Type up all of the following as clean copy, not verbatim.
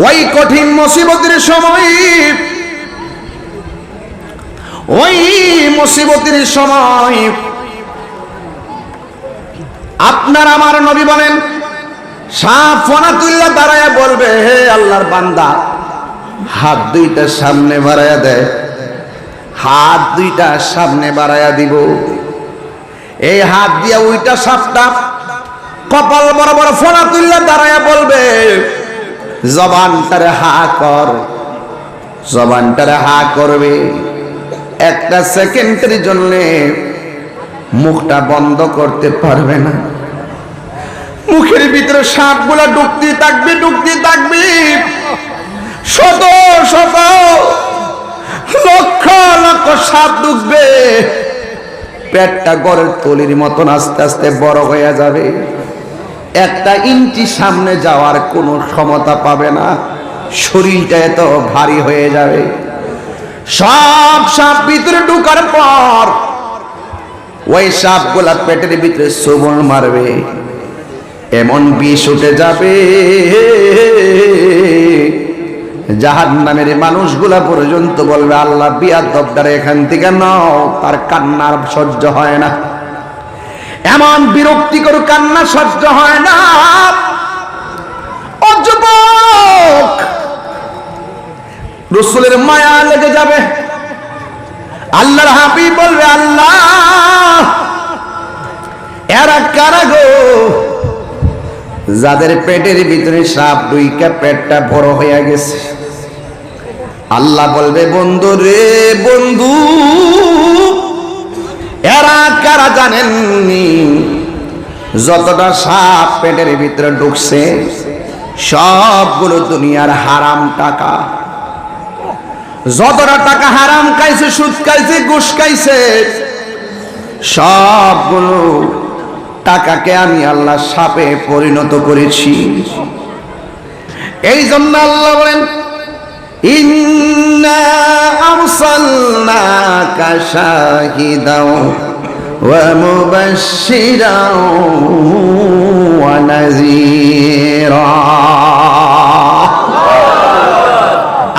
ওই কঠিন মুসিবতের সময়, ওই মুসিবতের সময় আপনার আমার নবী বলেন, সাপ ফনা তুল্লা দাঁড়ায় বলবে, হে আল্লাহর বান্দা, হাত দুইটা সামনে বাড়ায়া দেয়। হাত দুইটা সামনে বাড়ায়া দিব। এই হাত দিয়া ওইটা সাপটা কপাল বরাবর ফনা তুল্লা দাঁড়ায়া বলবে, জবানটারে হা কর। জবানটারে হা করবে। একটা সেকেন্ডের জন্য মুখটা বন্ধ করতে পারবে না। মুখের ভিতরে সাপগুলা ঢুকতে থাকবে, ঢুকতে থাকবে। শত শত লক্ষ লক্ষ সাপ ঢুকবে। পেটটা গড়ের তলির মতন আস্তে আস্তে বড় হয়ে যাবে। একটা ইঞ্চি সামনে যাওয়ার কোনো ক্ষমতা পাবে না। শরীরটা এত ভারী হয়ে যাবে। সব সাপ ভিতরে ঢুকার পর ওই সাপগুলা পেটের ভিতরে চুবুর মারবে। এমন বিষ উঠে যাবে, জাহান্নামের মানুষগুলা পর্যন্ত বলবে, আল্লাহ বিয়াদবদারে এখান থেকে নাও। তার কান্নার সহ্য হয় না। এমন বিরক্তিকর কান্না সহ্য হয় না। ও যুবক, রাসূলের মায়া লেগে যাবে। আল্লাহর হাবিব বলবে, আল্লাহ, এরা কারা গো যাদের পেটের ভিতরে সাপ ঢুইকা পেটটা বড় হয়ে গেছে? আল্লাহ বলবে, বন্ধু রে বন্ধু, এরা কারা জানেননি? যতটা সাপ পেটের ভিতরে ঢুকছে সবগুলো দুনিয়ার হারাম টাকা। যতটা টাকা হারাম খাইছে, সুদ খাইছে, ঘুষ খাইছে, সবগুলো টাকাকে আমি আল্লাহ সাপে পরিণত করেছি। এই জন্য আল্লাহ বলেন, ইন্না আরসালনাকা শাহিদাও ওয়া মুবাশশিরাও ওয়া নাযীরা।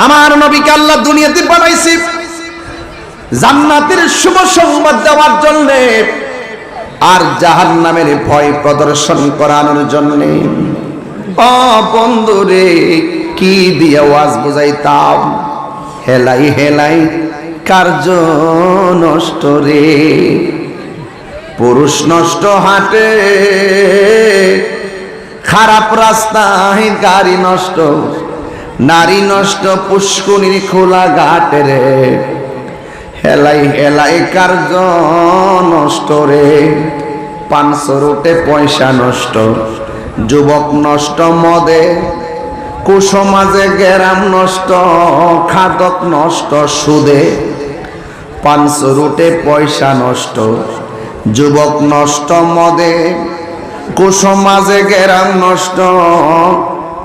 আমার নবীকে আল্লাহ দুনিয়াতে পাঠাইছি জান্নাতের শুভ সংবাদ দেওয়ার জন্য আর জাহান্নামের ভয় প্রদর্শন করানোর জন্য। ও বন্ধুরে, কি দিয়ে ওয়াজ বুঝাইতাম? হেলাই হেলাই কার্য নষ্ট রে। পুরুষ নষ্ট হাটে, খারাপ রাস্তায় গাড়ি নষ্ট, নারী নষ্ট পুষ্কুনির খোলা ঘাটে রে। হেলাই হেলাই কার্য নষ্ট রে। 500 রুটে পয়সা নষ্ট, যুবক নষ্ট মদে, কুসমাজে গেরাম নষ্ট, খাদক নষ্ট সুদে। 500 রুটে পয়সা নষ্ট, যুবক নষ্ট মদে, কুসমাজে গেরাম নষ্ট,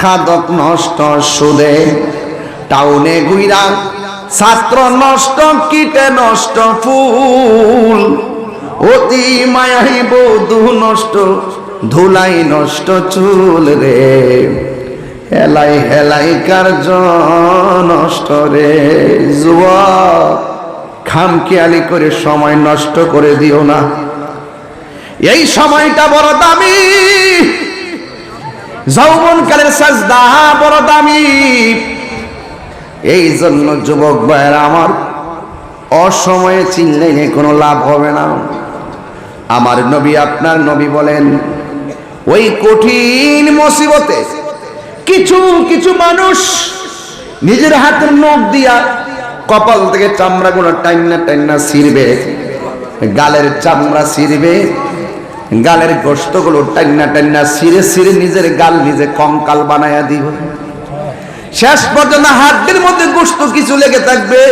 খাদক নষ্ট সুদে। টাউনে গুইরা ছাত্র নষ্ট, কীটে নষ্ট ফুল, অতি মায়াই বধূ নষ্ট, ধুলাই নষ্ট চুল রে। হেলাই হেলাই কার্য নষ্ট রে। যুবক, খামখেয়ালি করে সময় নষ্ট করে দিও না। এই সময়টা বড় দামি। যৌবনকালের সাজদা বড় দামি। এই জন্য যুবক ভাইয়েরা আমার, অসময়ে চিল্লাইলে কোনো লাভ হবে না। আমার নবী, আপনার নবী বলেন, ওই কঠিন মুসিবতে কিছু কিছু মানুষ নিজের হাতের নখ দিয়া কপাল থেকে চামড়াগুলো টাইনা টাইনা ছিঁড়বে, গালের চামড়া ছিঁড়বে, গালের গোশতগুলো টাইনা টাইনা ছিঁড়ে ছিঁড়ে নিজের গাল নিজে কঙ্কাল বানায়া দিব। শেষ পর্যন্ত হাড্ডির মধ্যে গোশত কিছু লেগে থাকবে,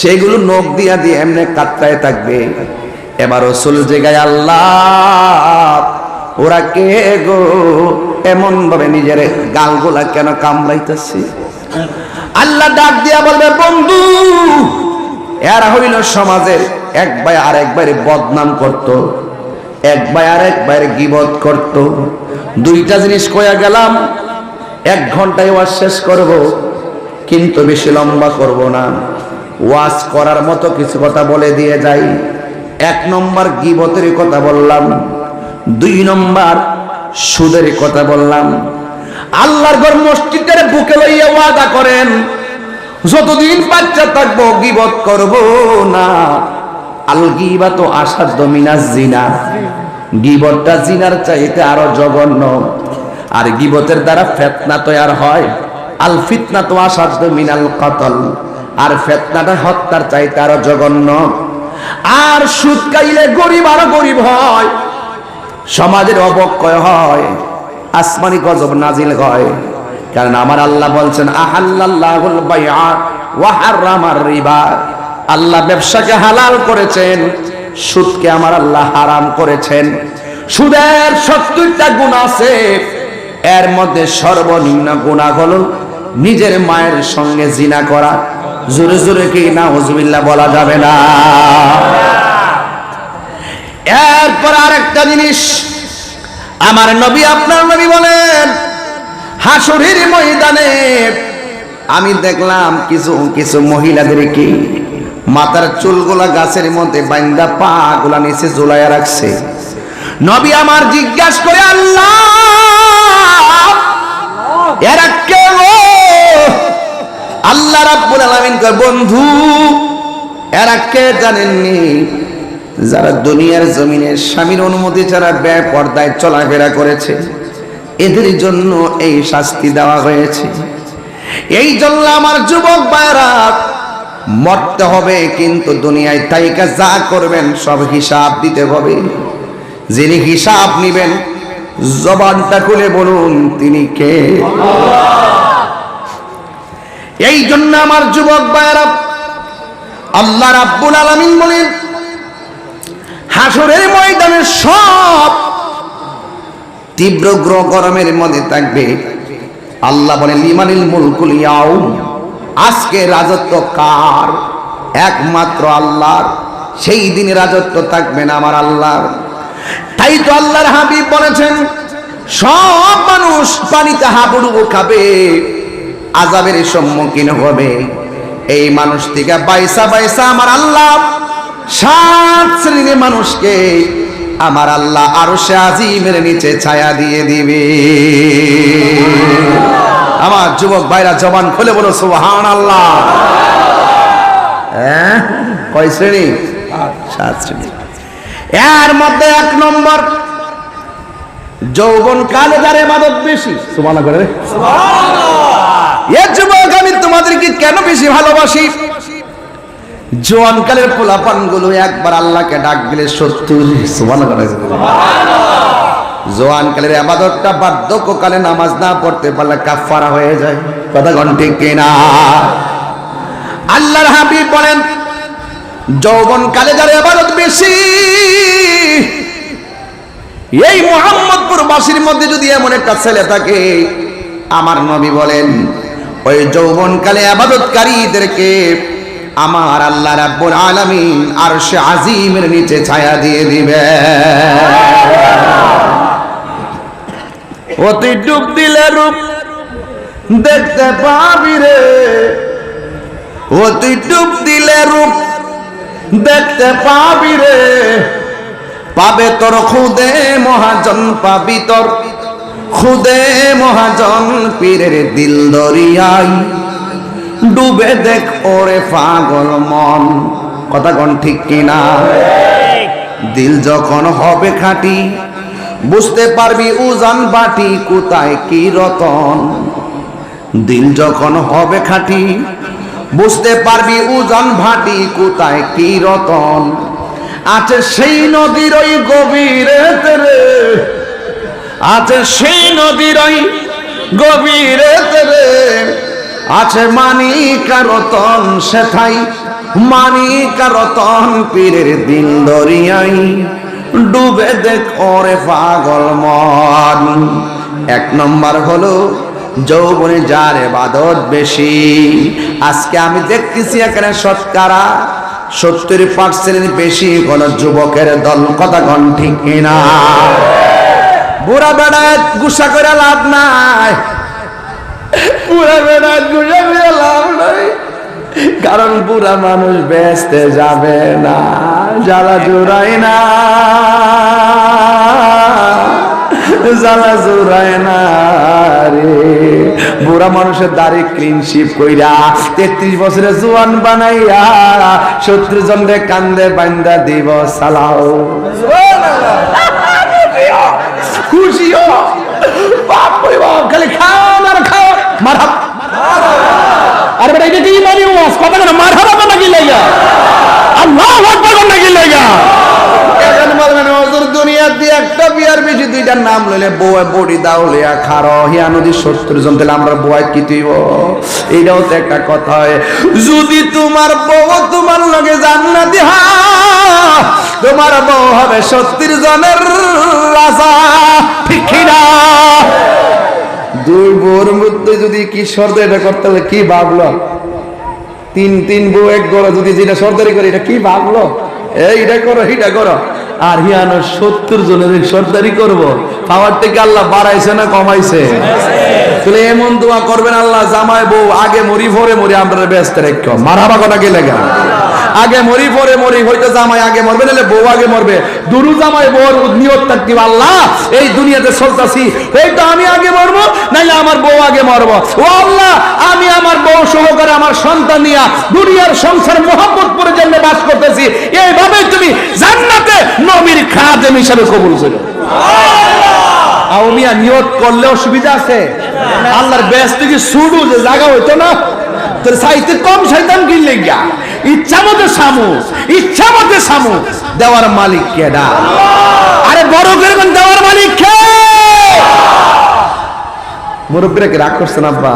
সেগুলো নখ দিয়া দিয়ে এমনি কাটতে থাকবে। এবার রাসূল জায়গায়, আল্লাহ, ওরা কে গো এমন ভাবে নিজের গালগুলা কেন কামড়াইতেছে? আল্লাহ ডাক দিয়া বলবে, বন্ধু, এরা হইল সমাজের এক ভাই আর এক ভাইয়ের বদনাম করত, এক ভাই আর এক ভাইয়ের গীবত করত। দুইটা জিনিস কইয়া গেলাম, 1 ঘন্টায় ওয়াজ শেষ করব, কিন্তু বেশি লম্বা করব না। ওয়াজ করার মতো কিছু কথা বলে দিয়ে যাই। 1 নম্বর গীবতের কথা বললাম, 2 নম্বর সুদের কথা বললাম। আল্লাহর ঘর মসজিদের বুকে লইয়া ওয়াদা করেন, যতদিন বাচ্চা থাকবো গীবত করব না। আল গীবাতু আশাদ্দু মিনাজ জিনা, গীবতটা জিনার চাইতে আরো জঘন্য। আর গীবতের দ্বারা ফিতনা তৈরি হয়। আল ফিতনাতু আশাদ্দু মিনাল কতল, আর ফিতনাটা হত্যার চাইতে আরো জঘন্য। আর সুদ খাইলে গরিব আরো গরিব হয়, সমাজের অবক্ষয় হয়, আসমানি গজব নাজিল হয়। কারণ আমার আল্লাহ বলছেন আহাল্লাল্লাহুল বাইআ ওয়া হারামার রিবা, আল্লাহ ব্যবসাকে হালাল করেছেন, সুদকে আমার আল্লাহ হারাম করেছেন। সুদের 70টা গুনাহ আছে, এর মধ্যে সর্বনিম্ন গুনাহ হলো নিজের মায়ের সঙ্গে জিনা করা। জোরে জোরে কি নাউজুবিল্লাহ বলা যাবে না? এরপর আরেকটা জিনিস আমার নবী, আপনার নবী বলেন, হাসরের ময়দানে আমি দেখলাম কিছু কিছু মহিলাদেরকে মাথার চুলগুলা গাছের মধ্যে বাইন্দা পা গুলা নিচে ঝুলাইয়া রাখছে। নবী আমার জিজ্ঞাসা করে, আল্লাহ এরা কে গো? আল্লাহ রাব্বুল আলামিন কয়, বন্ধু এরা কে জানেননি? যারা দুনিয়ার জমিনে স্বামীর অনুমতি ছাড়া বেপরদায় চলাফেরা করেছে, এদের জন্য এই শাস্তি দেওয়া হয়েছে। এই জন্য আমার যুবক ভাইরা, মরতে হবে, কিন্তু দুনিয়ায় তাইকা যা করবেন সব হিসাব দিতে হবে। যিনি হিসাব নিবেন, জবানটা খুলে বলুন তিনি কে? এই জন্য আমার যুবক ভাইরা, আল্লাহ রাব্বুল আলামিন বলেন, হাসরের ময়দানে সব তীব্র গরমের মধ্যে থাকবে। আল্লাহ বলেন, লিমানিল মুলকুল ইয়াউম, আজকে রাজত্ব কার? একমাত্র আল্লাহর। সেই দিনে রাজত্ব থাকবে না আমার আল্লাহর। তাই তো আল্লাহর হাবিব বলেছেন, সব মানুষ পানিতে হাবুডুবু খাবে, আযাবের সম্মুখীন হবে। এই মানুষ থেকে বাইসা বাইসা আমার আল্লাহ 7 শ্রেণীর মানুষকে আমার আল্লাহ আরশে আজিমের নিচে ছায়া দিয়ে দিবে। আমার যুবক ভাইরা জবান খুলে বলো সুবহানাল্লাহ। কয় শ্রেণী? 7 শ্রেণী। এর মধ্যে 1 নম্বর, যৌবন কালে যার ইবাদত বেশি। সুবহানাল্লাহ করে সুবহানাল্লাহ। এ যুবক, আমি তোমাদেরকে কেন বেশি ভালোবাসি? জোয়ান কালের পোলাপান গুলো একবার আল্লাহকে ডাক দিলে 70। সুবহানাল্লাহ। জোয়ান কালের ইবাদতটা বার্ধক্যকালে নামাজ না পড়তে পারলে কাফারা হয়ে যায়। কথা কোন ঠিক কিনা? আল্লাহর হাবিব বলেন, যৌবন কালে যার ইবাদত বেশি, এই মুহাম্মদপুর বাসীর মধ্যে যদি এমন একটা ছেলে থাকে, আমার নবী বলেন ওই যৌবন কালে ইবাদতকারীদেরকে আমার আল্লাহ রাব্বুল আলামিন আরশে আজিমের নিচে ছায়া দিয়ে দিবে। অতি ডুব দিলে রূপ দেখতে পাবি রে, অতি ডুব দিলে রূপ দেখতে পাবি রে, পাবে তোর খুদে মহাজন, পাবি তোর খুদে মহাজন, পীরের দিল দরিয়ায় ডুবে দেখ ওরে পাগল মন। কথা কোন ঠিক কিনা? দিল যখন হবে খাঁটি, বুঝতে পারবি উজান বাটি কোথায় কি রতন। দিল যখন হবে খাঁটি, বুঝতে পারবি উজান ভাটি কোথায় কি রতন। আছে সেই নদীর ওই গভীরেতে রে, আছে সেই নদীর ওই গভীরেতে রে, আছে মানিকা রতন সেথাই, মানিকা রতন, পীরের দিল দরিয়ায় ডুবে দেখ ওরে পাগল মন। 1 নম্বর হলো যৌবনে যার ইবাদত বেশি। আজকে আমি দেখতেছি এখানে শতকরা 70% বেশি হলো যুবকের দল। কথা কোন ঠিক কিনা? বুড়া বেড়ায় গুসা করে লাভ নাই। বুড়া বেড়া ঘুরে ফিরে লাভ নাই, কারণ বুড়া মানুষ বেচতে যাবে না, জ্বালা জোড়ায় না, জ্বালা জোড়ায় না রে। বুড়া মানুষের দাড়ি ক্লিন শিপ কইরা 33 বছরে জোয়ান বানাইয়া 70 জনরে কান্দে বান্দা দিব সালাও, খুশি হো বাপ কই বাপ, খালি খাও আর খাও মারহাবা। আরে বেটা এটা কি মানে ওয়াজ কথা না, মারহাবা কথা কি লাগা, আল্লাহু আকবার কথা কি লাগা। এখন বলবেন হুজুর দুনিয়া দিয়ে একটা বিয়ার বেশি দুইটার নাম লইলে বউ বডি দাওলিয়া খারো হিয়া নদী 70 জন, তাহলে আমরা বউ কি তুইব? এইটাও তো একটা কথা হয়। যদি তোমার বউ তোমার লগে জান্নাতি হয়, তোমার বউ হবে 70 জনের রাজা, ঠিক কি না? দুই বউর মধ্যে যদি কি শর্ত এটা করতে হলে কি ভাবলো, তিন বউ এক ঘরে যদি যেটা সর্দারি করে এটা কি ভাবলো, এইটা করো এইটা করো। আর হিয়ানো 70 জনের সর্দারি করবো, পাওয়ার থেকে আল্লাহ বাড়াইছে না কমাইছে? তাহলে এমন দোয়া করবেন, আল্লাহ জামাই বউ আগে মরি পরে মরি আমরা ব্যস্ত রেখো, মারাবা কথা কি লেগা, আগে মরি পরে মরি, হয়তো জামাই আগে মরবে নাহলে বউ আগে মরবে, দুরু জামাই বউর নিয়ত থাকতে আল্লাহ এই দুনিয়াতে চলতেছি, হয়তো আমি আগে মরবো নাহলে আমার বউ আগে মরবো, ও আল্লাহ আমি আমার বউ সহকারে আমার সন্তান নিয়া দুনিয়ার সংসার মোহাম্মত পরে জন্য বাস করতেছি, এইভাবে তুমি জান্নাতে নবীর খাদেম হিসেবে কবুল করো। আউমিয়া নিয়ত করলে অসুবিধা আছে? আল্লাহর বেহেশত কি শুরু যে জায়গা হইতো না, তোর সাইতে কম শয়তান কিনলে গিয়া ইচ্ছা মতে সামু, ইচ্ছা মতে সামু, দেওয়ার মালিক কেডা? আরে বড় করে দেওয়ার মালিক কে? মুরব্বীরা কি রাগ করছেন আব্বা?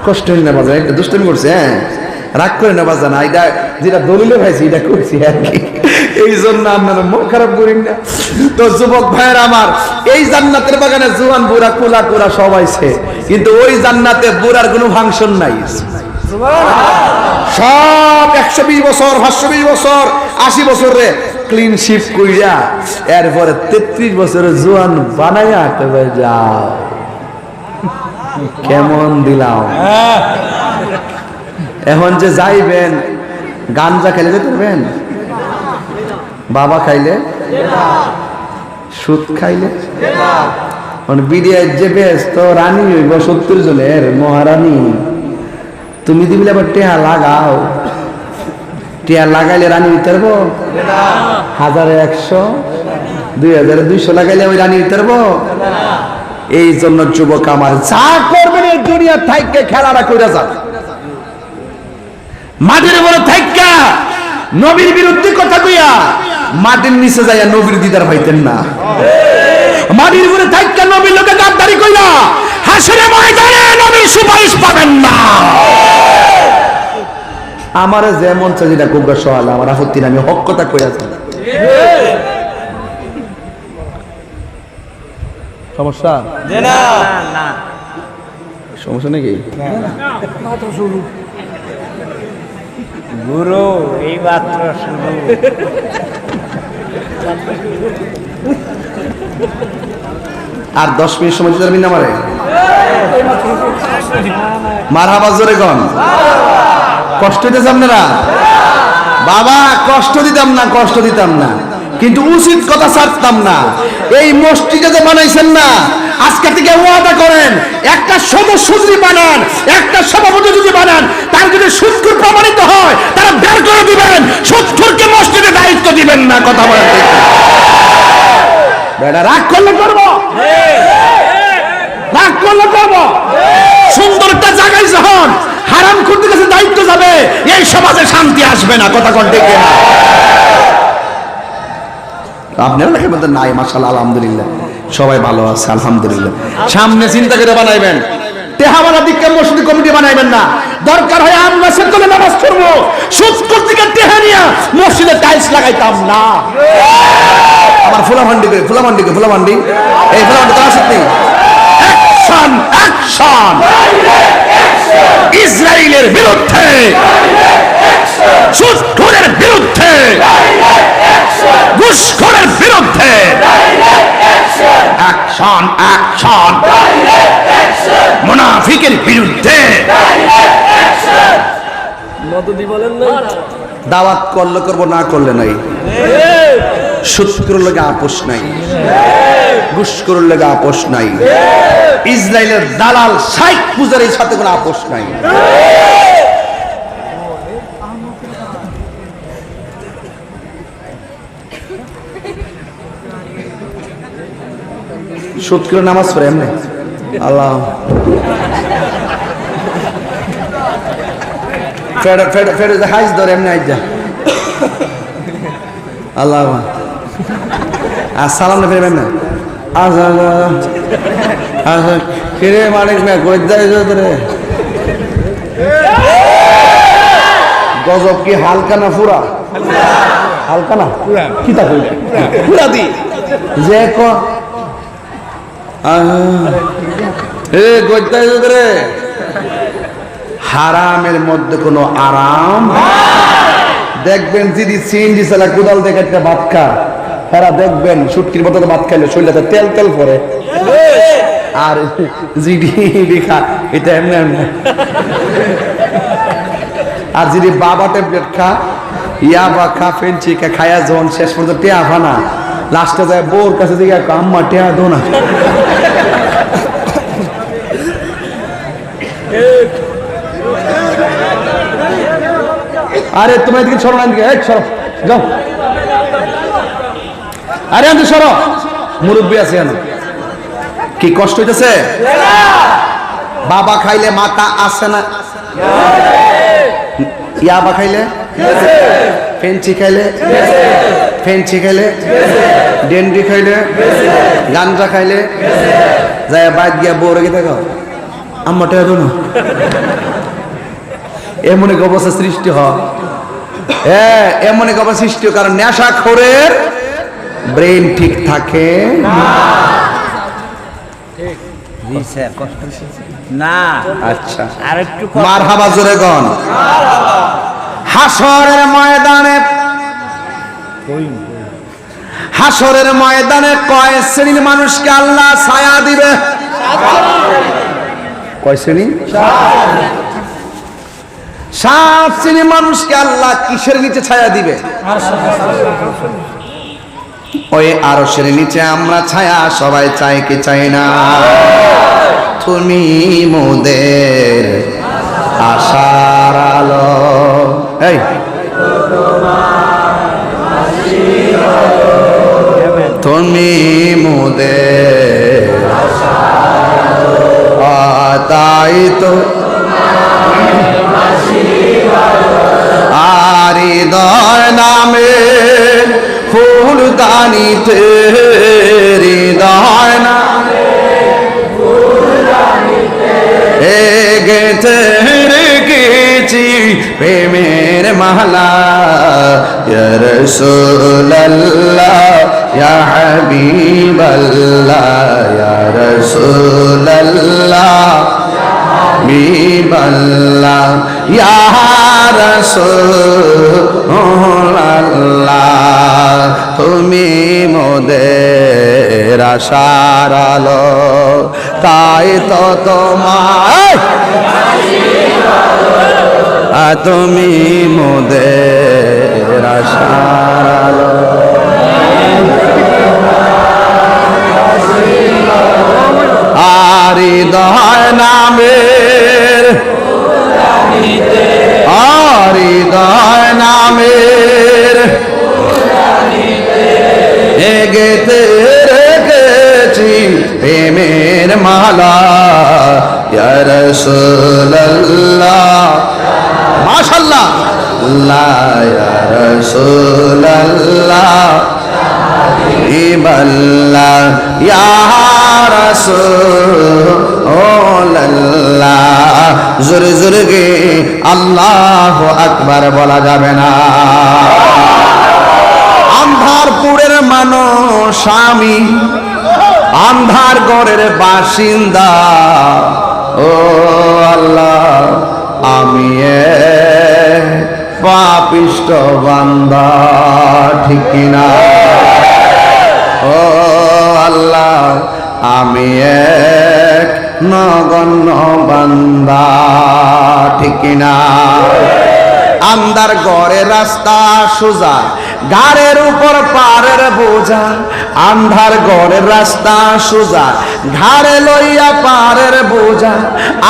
কষ্ট হইল না বাজার, একটা দুষ্টমি করছে, হ্যাঁ রাগ করে না বাজার না, এটা যেটা দলিলে ভাইছি এটা করছি আর কি, এই জন্য আপনারা মন খারাপ করেন না। তো যুবক ভাইয়ের আমার, এই জান্নাতের বাগানে জোয়ান বুড়া কোলা কোলা সবাই আছে, কিন্তু ওই জান্নাতে বুড়ার কোনো ফাংশন নাই, সব 120 বছর 520 বছর 80 বছরে ক্লিন শিপ কইরা এরপরে 33 বছরের জোয়ান বানাইয়া তবে যাও, কেমন দিলাম। এখন যে যাইবেন গাঞ্জা খাইলে যেতে পারবেন, বাবা খাইলে, সুদ খাইলে, বিডিআই যে বেশ তো রানী হইব 70 জনের মহারানী, তুমি দিবিলে আবার টেহা লাগাও, টেহা লাগাইলে রানী হইতে পারবো? 1100 2200 লাগাইলে ওই রানী হইতে পারবো? এই জন্য যুবক আমার, যা করবেন এই দুনিয়া থাইকে খেলাটা কইরা যান, মাটির উপরে থাইকা নবীর বিরুদ্ধে কথা কইয়া মাটির নিচে যাইয়া নবীর দিদার পাইতেন না, মাটির উপরে থাইকা নবীর লোকে গাদ্দারি কইরা হাসরে ময়দানে নবীর সুপারিশ পাবেন না। আমার যেমন চাই যেটা কুগা সওয়াল, আমার আপত্তি না, আমি হক কথা কইয়া যাই। সমস্যা না, সমস্যা নাকি? গুরু এই মাত্র শুরু, আর 10 মিনিট সময় দিতে পারবেন না আমারে? মারহাবা জোরে কোন, কষ্ট দিতেছ আপনারা? বাবা কষ্ট দিতাম না, কষ্ট দিতাম না, কিন্তু উচিত কথা ছাড়তাম না। এই মসজিদে যে বানাইছেন না, আজকে থেকে ওয়াদা করেন একটা সদস্য যদি বানান, একটা সভাপতি যদি বানান, তার যদি সুদখোর প্রমাণিত হয় তারা বের করে দিবেন, সুদখোরকে মসজিদে দায়িত্ব দিবেন না। কথা বলেন বেটা, রাগ করলে করবো, রাগ করলে করবো, সুন্দর একটা জায়গায় যখন হারাম করতে কাছে দায়িত্ব যাবে, এই সমাজে শান্তি আসবে না। কথা কোন ঠিক না? আপনারা নাকি বলতেন নাই, মাশাআল্লাহ আলহামদুলিল্লাহ সবাই ভালো আছে আলহামদুলিল্লাহ। সামনে চিন্তা করে বানাইবেন, তেহাওয়ালা দিকে মসজিদ কমিটি বানাইবেন না, দরকার হয় আমরা সেতলে নামাজ পড়বো, সুদখোর দিকে টেহা নিয়া মসজিদে টাইলস লাগাইতাম না। আমার ফুলামান্ডি এই ফুলামান্ডি তার সাথে অ্যাকশন, অ্যাকশন ইসরায়েলের বিরুদ্ধে, সুদখোরের বিরুদ্ধে ঘুষখোরের বিরুদ্ধে অ্যাকশন অ্যাকশন, মুনাফিকের বিরুদ্ধে দাওয়াত করলে করবো, না করলে নাই। সুদ করলে লাগে আপোষ নাই, ঘুষ করলে লাগে আপোষ নাই, ইসরায়েলের দালাল শাইখ পূজারীর সাথে কোনো আপোষ নাই। সুদ করে নামাজ পড়ে এমনি আল্লাহ ফের ফের ফের হাইজ ধরে এমনি আইজা আল্লাহ আর সালাম না ফেরবেন না। আচ্ছা আচ্ছা কিরে মানিক না গোদ্দাই রে গজব কি হালকা না পুরা? হালকা না কি তা কইলে পুরা দি যে ক এ গোদ্দাই রে হারামের মধ্যে কোনো আরাম দেখবেন। যদি সিএনজি চালা কোদাল দেখে একটা ভাত খা, হেরা দেখবেন সুটকির মতো ভাত খাইলে শরীরটা তেল তেল পরে, আর জিডি খা এটা এমনি এমনি। আর যদি বাবা ট্যাবলেট খা, ইয়াবা খা, ফেন্সি খা, খায়া যখন শেষ পর্যন্ত টেয়া ফানা, লাস্টে যায় বউর কাছে দিকে আম্মা টেয়া দো না। আরে তোমার দিকে সরো না, দিকে সরো যাও। আরে আমি সরো, মুরব্বী আছে কেন? কি কষ্ট হইতেছে? বাবা খাইলে মাথা আসে না, ইয়াবা খাইলে, ফেন্সি খাইলে, ফেন্সি খাইলে, ডেন্ডি খাইলে, গাঞ্জা খাইলে, যায় বাইক গিয়া বউ রেখে থাকো আম্মা টেয়া দো না। এমন এক অবস্থা সৃষ্টি হয়, এমন এক অবস্থা সৃষ্টি হয়, কারণ নেশাখোরের ব্রেন ঠিক থাকে না। আচ্ছা আর একটু মারহাবা জোরে গন। হাসরের ময়দানে, হাসরের ময়দানে কয় শ্রেণীর মানুষকে আল্লাহ ছায়া দিবে? কয় শ্রেণী? 7 শ্রেণীর মানুষকে আল্লাহ কিসের নিচে ছায়া দিবে? ওই আরশের নিচে আমরা ছায়া সবাই চাই কি চাই না? তুমি মোদের আশার আলো, এই তুমি মোদের তাই তো আর হৃদয় নামে ফুলদানিতে, হৃদয় নামে গেতে রেখেছি প্রেমের মালা। ইয়া রাসূলুল্লাহ ইয়া হাবিবাল্লাহ, ইয়া রাসূলুল্লাহ হাবিবাল্লাহ, ইয়া রাসূলুল্লাহ তুমি মোদের আশার আলো, তাই তো তোমার তুমি মোদের আশার আলো। আর হৃদয় নামের, আর হৃদয় নামের গেতে রেখেছি প্রেমের মালা। ইয়া রাসূলুল্লাহ মাশাআল্লাহ, ইয়া রাসূলুল্লাহ হাবিবাল্লাহ, ইয়া রাসূলুল্লাহ। জোরে জোরে গে আল্লাহু আকবার বলা যাবে না। আন্ধারপুরের মানুষ আমি, আন্ধার ঘরের বাসিন্দা, ও আল্লাহ আমি পাপিষ্ঠ বান্দা, ঠিক কিনা? আমি এক নগণ্য বান্দা, ঠিক কিনা? আন্দার ঘরে রাস্তা সোজা, ঘাড়ের উপর পারের বোঝা। আন্ধার ঘরের রাস্তা সোজা, ঘাড়ে লইয়া পারের বোঝা।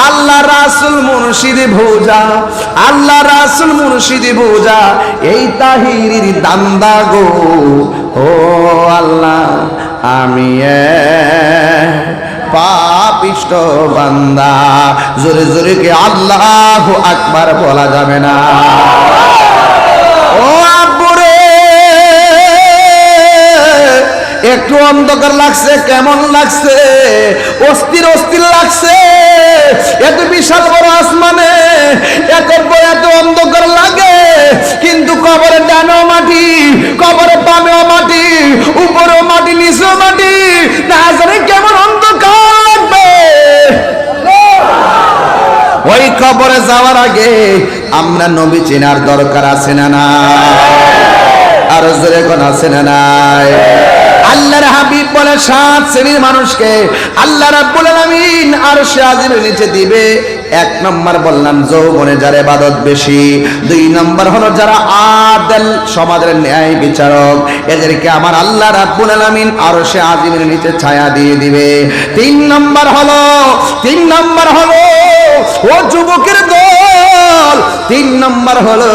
আল্লাহ রাসূল মুর্শিদ বোঝা, আল্লাহ রাসূল মুর্শিদ বোঝা। এই তাহিরির দান্দা গো, ও আল্লাহ আমি পাপিষ্ট বান্দা। জোরে জোরে কে আল্লাহু আকবার বলা যাবে না? ও আব্বুরে, একটু অন্ধকার লাগছে, কেমন লাগছে? অস্থির অস্থির লাগছে। এত বিশাল বড় আসমানে এত অন্ধকার লাগে, কিন্তু কবরে ডানেও মাটি, কবরে বামেও মাটি, উপরেও মাটি, নিচেও মাটি। না জানি কেমন অন্ধকার লাগবে। ওই কবরে যাওয়ার আগে আমরা নবী চেনার দরকার আছে না না? আর জোরে কোন আছে না নাই? আল্লাহর হাবিব বলে 7 শ্রেণীর মানুষকে আল্লাহ রাব্বুল আলামিন আরশে আজিমের নিচে দিবে। 1 নম্বর বললাম যৌবনে যার ইবাদত বেশি। 2 নম্বর হলো যারা আদল, সমাজের ন্যায় বিচারক, এদেরকে আমার আল্লাহ রাব্বুল আলামিন আরশে আজিমের নিচে ছায়া দিয়ে দিবে। 3 নম্বর হলো ও যুবকের দল, 3 নম্বর হলো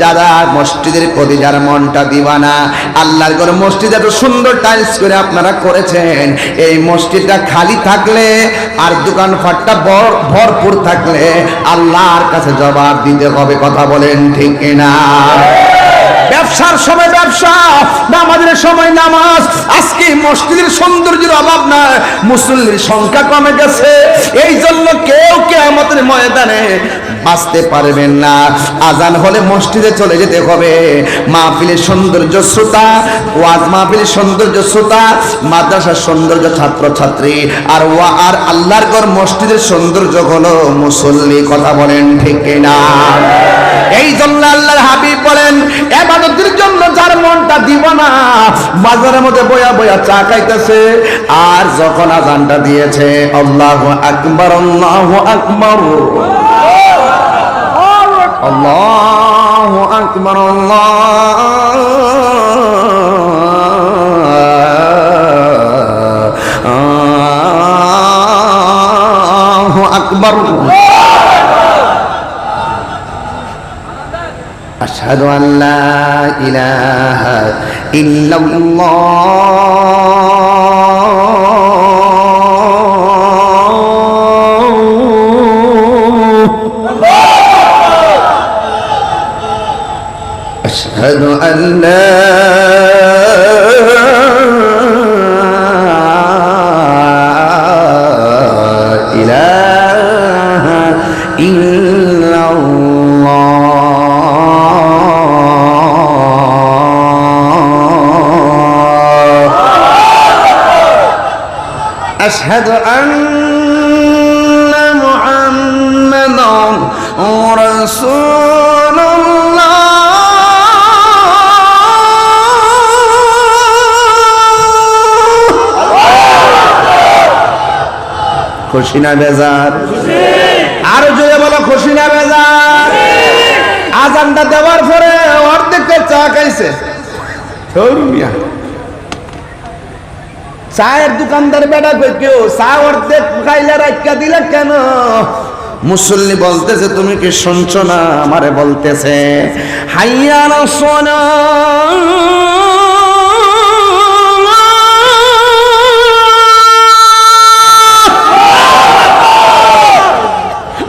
যারা মসজিদের প্রতি যার মনটা দিবানা। আল্লাহর ঘর মসজিদ এত সুন্দর টাইলস করে আপনারা করেছেন, এই মসজিদটা খালি থাকলে আর দোকানপাটটা ভরপুর থাকলে আল্লাহর কাছে জবাব দিতে হবে। কথা বলেন ঠিক কিনা? ব্যবসার সময় ব্যবসা, নামাজের সময় নামাজ। আজকে মসজিদের সৌন্দর্যের অভাব নাই, মুসল্লির সংখ্যা কমে গেছে। এই জন্য কেউ কিয়ামতের ময়দানে বাঁচতে পারবেন না। আজান হলে মসজিদে চলে যেতে হবে। মাহফিলের সৌন্দর্য শ্রোতা, ওয়াজ মাহফিলের সৌন্দর্য শ্রোতা, মাদ্রাসার সৌন্দর্য ছাত্র ছাত্রী, আর আল্লাহর ঘর মসজিদের সৌন্দর্য হলো মুসল্লি। কথা বলেন ঠিক কিনা? এই জন্য আল্লাহর হাবিব বলেন ইবাদতের জন্য যার মনটা দিব না, বাজারের মধ্যে বয়া বয়া চা খাইতেছে, আর যখন আজানটা দিয়েছে আল্লাহু আকবার, আল্লাহু আকবার, আল্লাহু আকবার, আল্লাহু আকবার, আশহাদু আল্লা ইলাহা ইল্লাল্লাহ, আশহাদু আল্লা ইলাহা ইল্লাল্লাহ, أشهد أن محمدا رسول الله। খুশি না বেজার? আরো জোরে বলো খুশি না বেজার? আজানটা দেওয়ার পরে অর্ধেকটা চা খাইছে। চায়ের দোকানদার বেটা কই কেউ চা অর্ধেক খাইলে রাখা দিলে কেন? মুসল্লি বলতেছে তুমি কি শুনছো না? আমারে বলতেছে হাইয়া আলা সালাহ,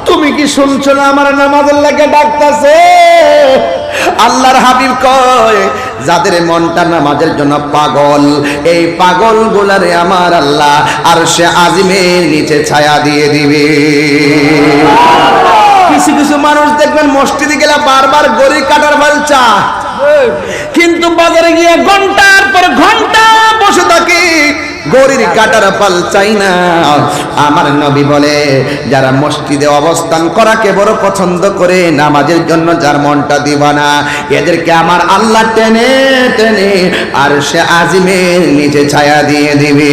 তুমি কি শুনছো না? আমার নামাজের লাগে ডাকতেছে। আল্লাহর হাবিব কয় যাদের মনটা নামাজের জন্য পাগল, এই পাগল গুলারে আমার আল্লাহ আরশে আজিমের নিচে ছায়া দিয়ে দিবে। কিছু কিছু মানুষ দেখবেন মসজিদে গেলে বারবার গড়ি কাটার বালচা, কিন্তু বাজারে গিয়ে ঘন্টার পর ঘন্টা বসে থাকি, গড়ির কাটার পাল চাই না। আমার নবী বলে যারা মসজিদে অবস্থান করাকে বড় পছন্দ করে, নামাজের জন্য যার মনটা দিবানা, এদেরকে আমার আল্লাহ টেনে টেনে আরশে আজিমের নিচে ছায়া দিয়ে দিবে।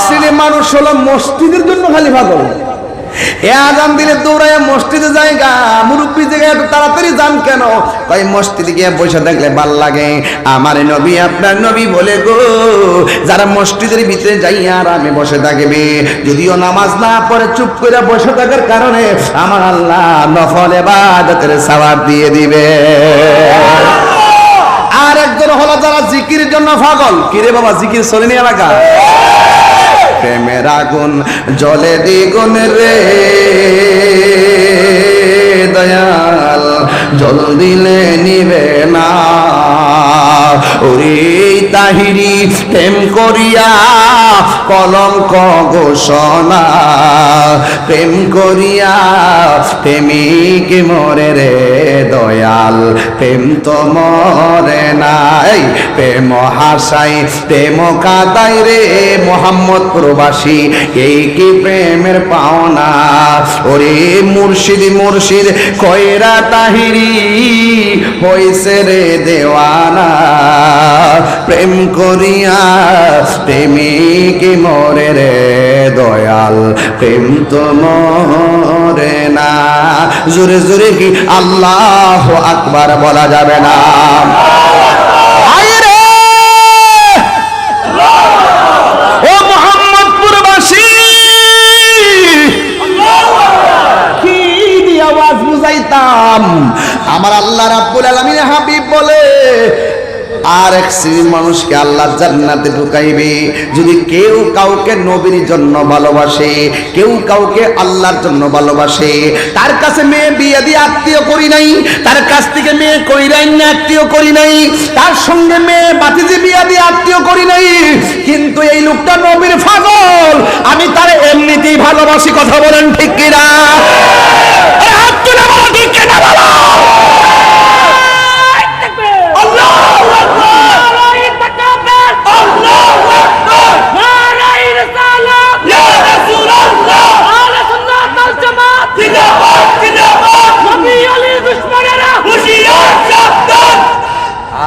শ্রেণীর মানুষ হলো মসজিদের জন্য খালি পাগল। এ আজান দিলে দৌড়ায় মসজিদে জায়গা, মুরব্বী জায়গায় এত তাড়াতাড়ি যান কেন? কই মসজিদে গিয়ে বসে থাকলে ভাল লাগে। আমার নবী আপনার নবী বলে গো, যারা মসজিদের ভিতরে যাইয়া আরামে বসে থাকবে, যদিও নামাজ না পড়ে চুপ করে বসে থাকার কারণে আমার আল্লাহ নফল ইবাদতের সওয়াব দিয়ে দিবে। আর একজন হলো যারা জিকিরের জন্য পাগল। কিরে বাবা জিকির চলেনি এলাকা? প্রেমের আগুন জ্বলে দ্বিগুণ রে দয়াল, জল দিলে নিবে না। ওরে তাহিরি প্রেম করিয়া কলঙ্ক ঘোষণা, প্রেম করিয়া প্রেমিক মরে রে দয়াল, প্রেম তো মরে নাই। প্রেম হাসাই প্রেম কাদাই রে মোহাম্মদ প্রবাসী, এই কি প্রেমের পাওনা? ওরে মুর্শিদ মুর্শিদ কয়রা তাহিরি হইছে রে দেওয়ানা, প্রেম করিয়া প্রেমিক মরে রে দয়াল, প্রেম তো মরে না। জোরে জোরে কি আল্লাহু আকবার বলা যাবে না? ও মোহাম্মদ প্রবাসী, কি দিয়ে আওয়াজ বুঝাইতাম? আমার আল্লাহ রাব্বুল আলামিন হাবিব বলে, আর এক শ্রেণীর মানুষকে আল্লাহ জান্নাতে ঢুকাইবে যদি কেউ কাউকে নবীর জন্য ভালোবাসে, কেউ কাউকে আল্লাহর জন্য ভালোবাসে। তার কাছে মেয়ে বিয়ে দিয়ে আত্মীয় করি নাই, তার কাছ থেকে মেয়ে কইরাই না আত্মীয় করি নাই, তার সঙ্গে মেয়ে বাতিজি বিয়ে দিয়ে আত্মীয় করি নাই, কিন্তু এই লোকটা নবীর পাগল, আমি তার এমনিতেই ভালোবাসি। কথা বলেন ঠিক কিনা? হাত তুলে বলো ঠিক কিনা বলো।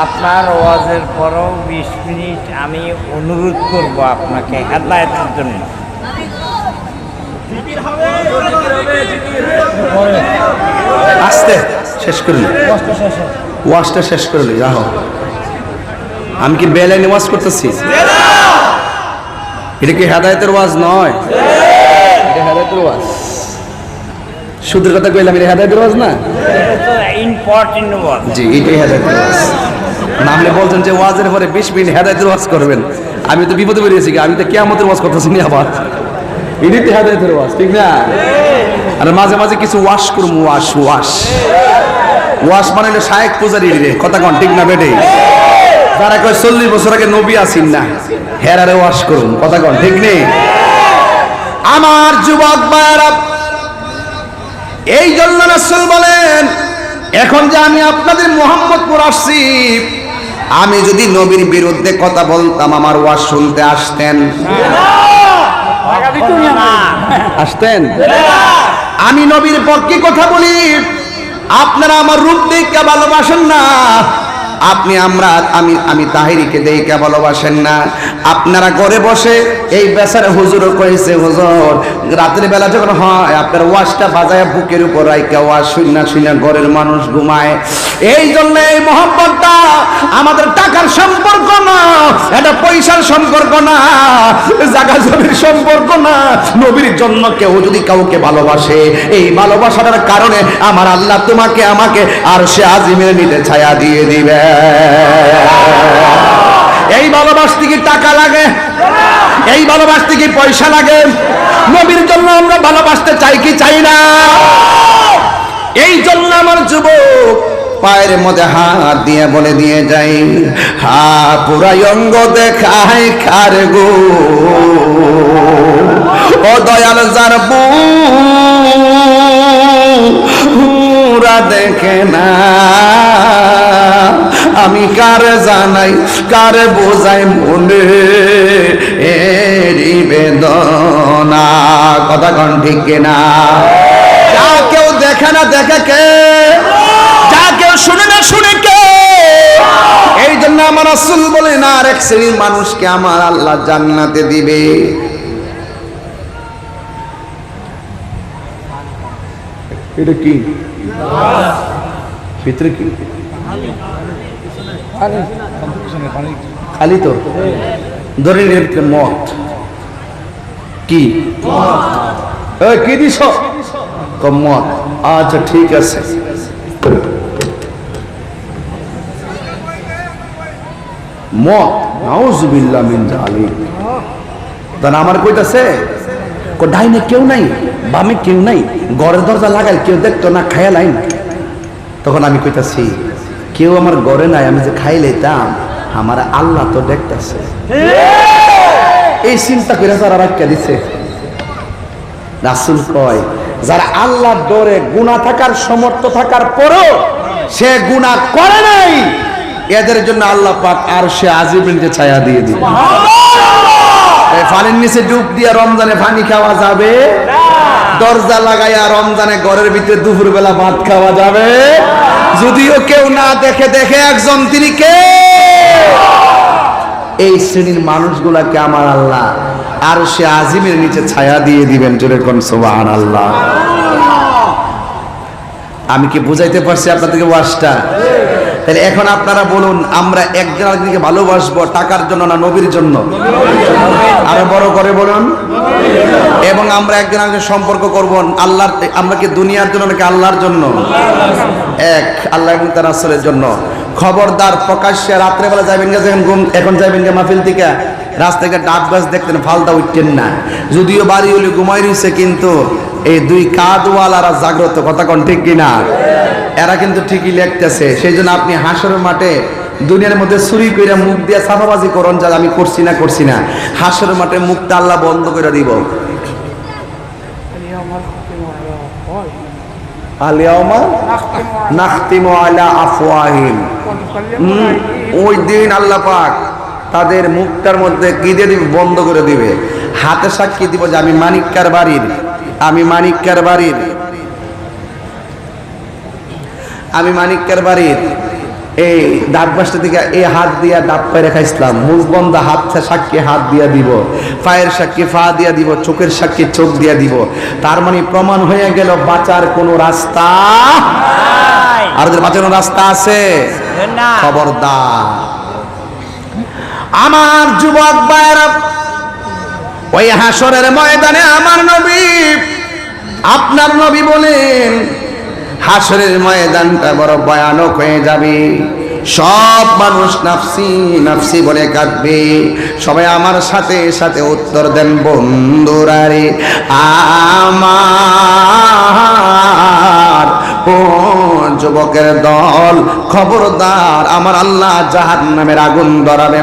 আপনার ওয়াজের পরও 20 মিনিট আমি অনুরোধ করব আপনাকে হেদায়েতের জন্য। আস্তে শেষ করলি, ওয়াজটা শেষ করলি। রাহো, আমি কি বেলায় ওয়াজ করতেছি? এটা কি হেদায়েতের ওয়াজ নয়? এটা হেদায়েতের ওয়াজ। সুদের কথা কইলাম, এটা হেদায়েতের ওয়াজ না? ইম্পর্টেন্ট ওয়াজ। জি, এটাই হেদায়েতের ওয়াজ। নামলে বলছেন যে ওয়াজের পরে 20 মিনিট হেদায়েতের ওয়াজ করবেন। আমি তো বিপদে পড়েছি, আমি তো কিয়ামতের ওয়াজ করতেছি না আবার। এটাই তো হেদায়েতের ওয়াজ, ঠিক না? আর মাঝে মাঝে কিছু ওয়াশ করবো, ওয়াশ ওয়াশ ওয়াশ মানে হলো শায়েক পূজারি রে। কথা কন ঠিক না বেটে? যারা কয় 40 বছর আগে নবী আসিন না, হেরারে ওয়াশ করুন। কথা কন ঠিক নেই? আমার যুবক ভাইরা, এই জন্য রাসূল বলেন, এখন যে আমি আপনাদের মুহাম্মদপুর আসছি, আমি যদি নবীর বিরুদ্ধে কথা বলতাম আমার ওয়াজ শুনতে আসতেন? আসতেন? আমি নবীর পক্ষে কথা বলি, আপনারা আমার রূপ দেখে ভালোবাসেন না, আপনি আমি তাহিরিকে দেখে ভালোবাসেন না। আপনারা ঘরে বসে এই বেচারা হুজুরও কইছে, হুজুর রাতের বেলা যখন হয় আপনার ওয়াজটা বাজায় বুকের উপর রাইকা ওয়াজ শুইনা শুইনা ঘরের মানুষ ঘুমায়। এই জন্য এই মহব্বতটা আমাদের টাকার সম্পর্ক না, এটা পয়সার সম্পর্ক না, জায়গা জমির সম্পর্ক না। নবীর জন্য কেউ যদি কাউকে ভালোবাসে, এই ভালোবাসার কারণে আমার আল্লাহ তোমাকে আমাকে আর সে আজিমের নিতে ছায়া দিয়ে দিবে। এই ভালোবাসতে কি টাকা লাগে? এই ভালোবাসতে কি পয়সা লাগে? নবীর জন্য আমরা ভালোবাসতে চাই কি চাই না? এই জন্য আমার যুবক পায়ের মধ্যে হাত দিয়ে বলে দিয়ে যাই, হা পুরাই অঙ্গ দেখায় খার গো, ও দয়াল যার পুরা দেখে না, আমি কারে জানাই কারে বোঝাই মনে এরি বেদনা। কথা কন ঠিক না? যা কেউ দেখে না দেখে কে? যা কেউ শুনে না শুনে কে? এই জন্য আমার রাসূল বলেন, আর এক শ্রেণীর মানুষকে আমার আল্লাহ জান্নাতে দিবে এটা কি ভিতরে কি খালি তো ধরে মত কি এই কি দিছ মত আচ্ছা ঠিক আছে মত নাউজুবিল্লাহ মিন জালিক তান আমার কইতাছে ডাইনে কেউ নাই বামে কেউ নাই ঘরের দরজা লাগাই কেউ দেখতো না খায়া লাইন তখন আমি কইতাছি কেউ আমার ঘরে নাই আমি যে খাই লইতাম আমার আল্লাহ তো দেখতেছে এই চিন্তা করে তারা রাখিয়া দিছে রাসূল কয় যারা আল্লাহর ডরে গুনাহ থাকার সমর্থ থাকার পরও সে গুনাহ করে নাই এদের জন্য আল্লাহ পাক আরশে আজিমের নিচে ছায়া দিয়ে দিবে এই পানির নিচে ডুব দিয়া রমজানে পানি খাওয়া যাবে দরজা লাগাইয়া রমজানে ঘরের ভিতরে দুপুর বেলা ভাত খাওয়া যাবে যদিও কেউ না দেখে দেখে একজন তিনি কে এই শ্রেণীর মানুষগুলাকে আমার আল্লাহ আরশে আজিমের নিচে ছায়া দিয়ে দিবেন জোরে কোন সুবহানাল্লাহ আমি কি বুঝাইতে পারছি আপনাদেরকে ওয়াজটা তাহলে এখন আপনারা বলুন আমরা একজন আরেকজনকে ভালোবাসবো টাকার জন্য না নবীর জন্য আরো বড় করে বলুন এবং আমরা একজন আরেকজন সম্পর্ক করব আল্লাহর আমরা কি দুনিয়ার জন্য নাকি আল্লাহর জন্য এক আল্লাহ এবং তার রাসূলের জন্য খবরদার প্রকাশ্যে রাত্রে বেলা যাবেন যখন এখন যাবেন মাহফিল থেকে রাস্তায় ডাব গাছ দেখতেন ফালদা উঠতেন না যদিও বাড়ি হলে ঘুমাই রয়েছে কিন্তু এই দুই কাঁধওয়ালারা জাগ্রত কথা কোন ঠিক কিনা এরা কিন্তু ঠিকই লিখতেছে সেই জন্য আপনি হাসরের মাঠে দুনিয়ার মধ্যে চুরি কইরা মুখ দিয়া সাফাবাজি করুন যা আমি করছি না হাসরের মাঠে মুখটা আল্লাহ বন্ধ করে দিব আলিয়াউমা নাখতিমু আলা আফওয়াহিম ওই দিন আল্লাহ পাক তাদের মুখটার মধ্যে কি দিয়ে দিবে বন্ধ করে দিবে হাতে সাক্ষী দিব যে আমি মানিক্কার বাড়ির এই ডাব বাসটা থেকে এই হাত দিয়া ডাব পায়ে খাইছিলাম মুখ বন্ধ হাত সাক্ষী হাত দিয়া দিব পায়ের সাক্ষী পা দিয়া দিব চোখের সাক্ষী চোখ দিয়া দিব তার মানে প্রমাণ হয়ে গেল বাঁচার কোনো রাস্তা আর বাঁচানোর রাস্তা আছে খবরদার আমার যুবক ভাইরা ওই হাসরের ময়দানে আমার নবী আপনার নবী বলেন হাসরের ময়দানটা বড় ভয়ানক হয়ে যাবে সব মানুষ নাফসি নাফসি বলে কাঁদবে সবাই আমার সাথে সাথে উত্তর দেন বন্ধুরা রে আমার ও যুবকের দল খবরদার আমার আল্লাহ জাহান্নামের আগুন ধরাবে